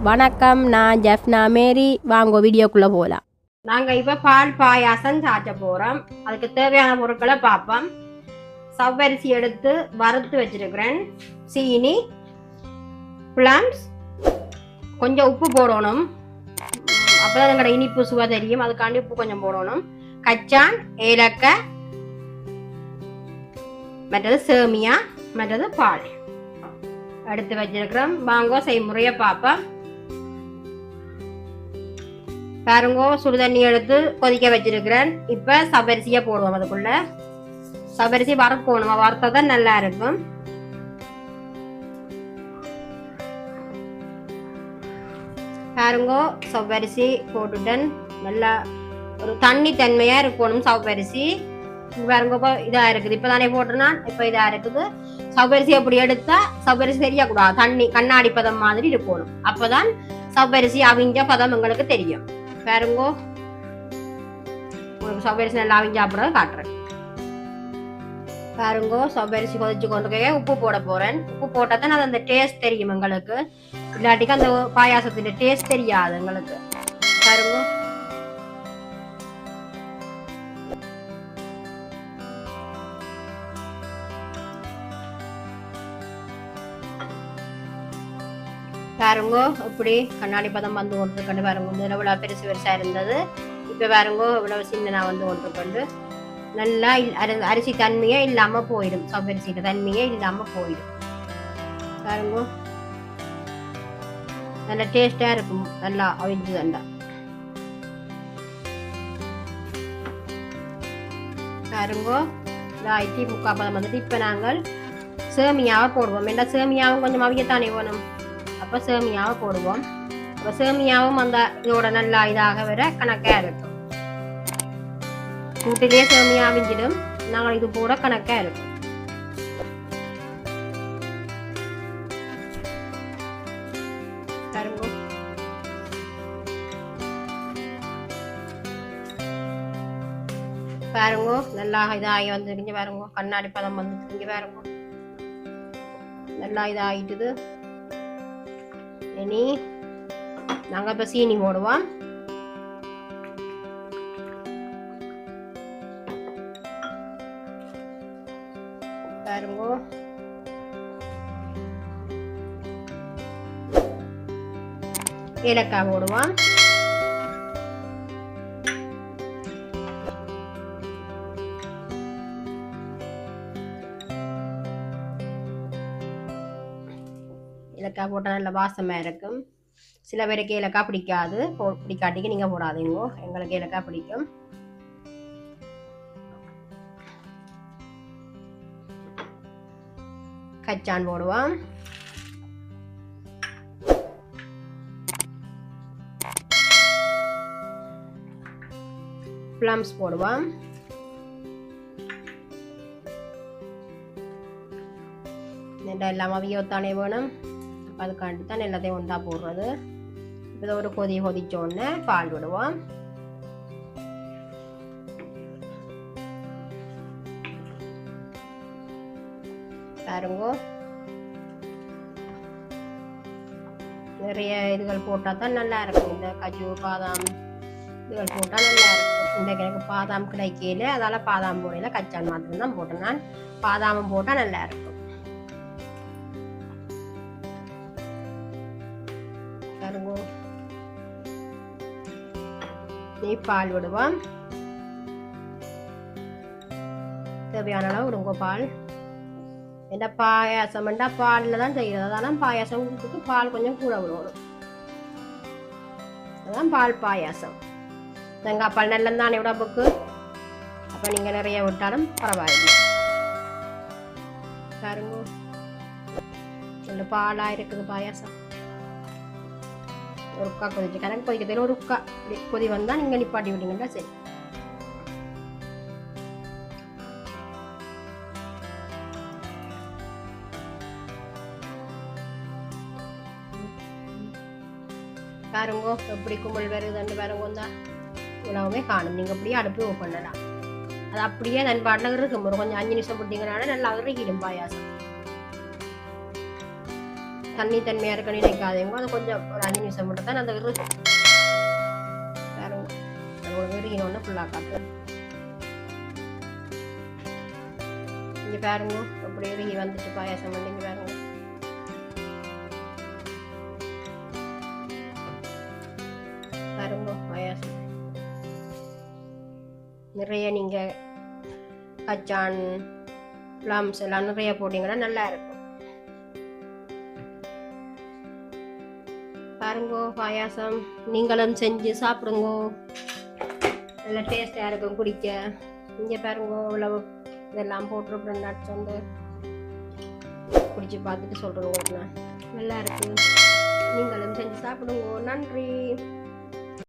வணக்கம், நான் ஜெஃப்னா மேரி. வாங்க வீடியோக்குள்ளே போகலாம். நாங்கள் இப்போ பால் பாயாசம் சாய்ச்ச போகிறோம். அதுக்கு தேவையான பொருட்களை பார்ப்போம். சவ்வரிசி எடுத்து வறுத்து வச்சிருக்கிறேன், சீனி, பிளம்ஸ், கொஞ்சம் உப்பு போடணும், அப்போதான் எங்களோட இனிப்பு சுவை தெரியும், அதுக்காண்டி உப்பு கொஞ்சம் போடணும், கச்சான், ஏலக்காய், மற்றது சேமியா, மற்றது பால் எடுத்து வச்சிருக்கிறோம். வாங்க செய்முறையை பார்ப்போம். பாருங்க, சுடுதண்ணி எடுத்து கொதிக்க வச்சிருக்கிறேன். இப்ப சவ்வரிசியை போடுவோம். அதுக்குள்ள சவ்வரிசி வறுக்கணும், வறுத்ததான் நல்லா இருக்கும். பாருங்க, சவ்வரிசி போட்டுட்டேன். நல்லா ஒரு தண்ணி தன்மையா இருக்கணும் சவ்வரிசி. பாருங்க, இதா இருக்குது. இப்பதானே போட்டுனா இப்ப இதா இருக்குது. சவ்வரிசி அப்படி எடுத்தா சவ்வரிசி தெரியக்கூடாது, தண்ணி கண்ணாடி பதம் மாதிரி இருக்கணும். அப்பதான் சவ்வரிசி அவிஞ்ச பதம் எங்களுக்கு தெரியும். பாருங்க, உங்களுக்கு சவ்வரிசி நல்லா அவிஞ்சா அப்புறம் காட்டுறேன். பாருங்க, சவ்வரிசி கொதிச்சு கொண்டு உப்பு போட போறேன். உப்பு போட்டா தான் அது அந்த டேஸ்ட் தெரியும் எங்களுக்கு, இல்லாட்டிக்கு அந்த பாயாசத்துல டேஸ்ட் தெரியாது எங்களுக்கு. பாருங்க, பாருங்க இப்படி கண்ணாடி பதம் வந்து கொண்டு பாருங்க. முதல்ல இவ்வளவு பெருசு பெருசா இருந்தது, இப்ப பாருங்க இவ்வளவு சின்னனா வந்து கொண்டு நல்லா அரிசி தன்மையே இல்லாம போயிடும், சவ்வரிசிக்கு தன்மையே இல்லாம போயிடும். பாருங்க, நல்ல டேஸ்டா இருக்கும், நல்லா அவிஞ்சு தண்டா. பாருங்க, ஆயிரத்தி முக்கால் பதம் வந்துட்டு இப்ப நாங்கள் சேமியாவை போடுவோம். ஏன்னா சேமியாவும் கொஞ்சம் அவியத்தானே வேணும், அப்ப சேமியாவை போடுவோம். அப்ப சேமியாவும் அந்த இதோட நல்லா இதாக வர கணக்கா இருக்கும். கூட்டிலே சேமியா அவிஞ்சிடும், நாங்கள் இது போட கணக்கா இருக்கும். பாருங்க, நல்லா இதாகி வந்துருங்க. பாருங்க, கண்ணாடி பதம் வந்துருங்க. பாருங்க, நல்லா இதாகிட்டுது. இனி நாங்க இப்ப சீனி போடுவோம். பாருங்க, ஏலக்காய் போடுவோம். ஏலக்காய் போட்டால் நல்ல வாசமா இருக்கும். சில பேருக்கு ஏலக்காய் பிடிக்காது, பிடிக்காட்டிக்கு நீங்க போடாதீங்க. எங்களுக்கு ஏலக்காய் பிடிக்கும். கச்சான் போடுவோம். பிளம்ஸ் போடுவோம். எல்லாம் அவியோத்தானே வேணும், அதுக்காண்டி தான் எல்லாத்தையும் ஒன்றா போடுறது. இப்போ ஒரு கொதிச்ச உடனே பால் விடுவோம். பாருங்க, நிறைய இதுகள் போட்டா தான் நல்லா இருக்கும். இந்த கஜு பாதாம் இதுகள் போட்டா நல்லா இருக்கும். இந்த எனக்கு பாதாம் கிடைக்கல, அதால பாதாம் போடல, கச்சான் மாத்திரம் தான் போட்டேன். நான் பாதாமும் போட்டா நல்லா இருக்கும். பாருங்க, நீ பால் விடுவோம். தேவையான அளவு விடுங்க பால். என்ன பாயாசம் பால்ல தான் செய்யறது, அதனால பாயாசம் பால் கொஞ்சம் கூட விடணும். அதான் பால் பாயாசம். தேங்காய் பால் நல்லம் தானே உடம்புக்கு, அப்ப நீங்க நிறைய விட்டாலும் பரவாயில்லை. பாருங்க, நல்ல பாலா இருக்குது பாயாசம். ஒரு உக்கா கொதிச்சு கணக்கு கொதிக்கிறதுல ஒரு உக்கா கொதி வந்தா நீங்க நிப்பாட்டி விட்டீங்கன்னா சரி. பாருங்க, எப்படி கும்பல் வருதுன்னு பாருங்க. தான் உணவுமே காணும். நீங்க அப்படியே அடுப்பு ஓப்பன் பண்ணலாம். அது அப்படியே நன் பாட்டில் இருக்கும். ஒரு கொஞ்சம் 5 நிமிஷம் போட்டீங்கன்னா நல்லா இறக்கிடும் பாயாசம். தண்ணி தன்மையாக இருக்குன்னு நினைக்காதீங்க. அது கொஞ்சம் ஒரு 5 நிமிஷம் மட்டும் தான் அந்த விரிகினோன்னு ஃபுல்லாக காட்டு. இங்கே பாருங்க அப்படி விரிகி வந்துட்டு பாயாசம் பண்ணி இங்கே பாருங்க. பாருங்க பாயாசம் நிறைய நீங்கள் கச்சான் ப்ளம்ஸ் எல்லாம் நிறைய போட்டிங்கன்னா நல்லா இருக்கும். பாருங்கோ பாயாசம் நீங்களும் செஞ்சு சாப்பிடுங்கோ, நல்ல டேஸ்டாக இருக்கும் குடிக்க. இங்கே பாருங்கோ இவ்வளவு இதெல்லாம் போட்டுருக்குறேன் நட்ஸ் வந்து குடிச்சு பார்த்துட்டு சொல்கிறேன் உங்களுக்கு. நல்லா இருக்கு, நீங்களும் செஞ்சு சாப்பிடுங்கோ. நன்றி.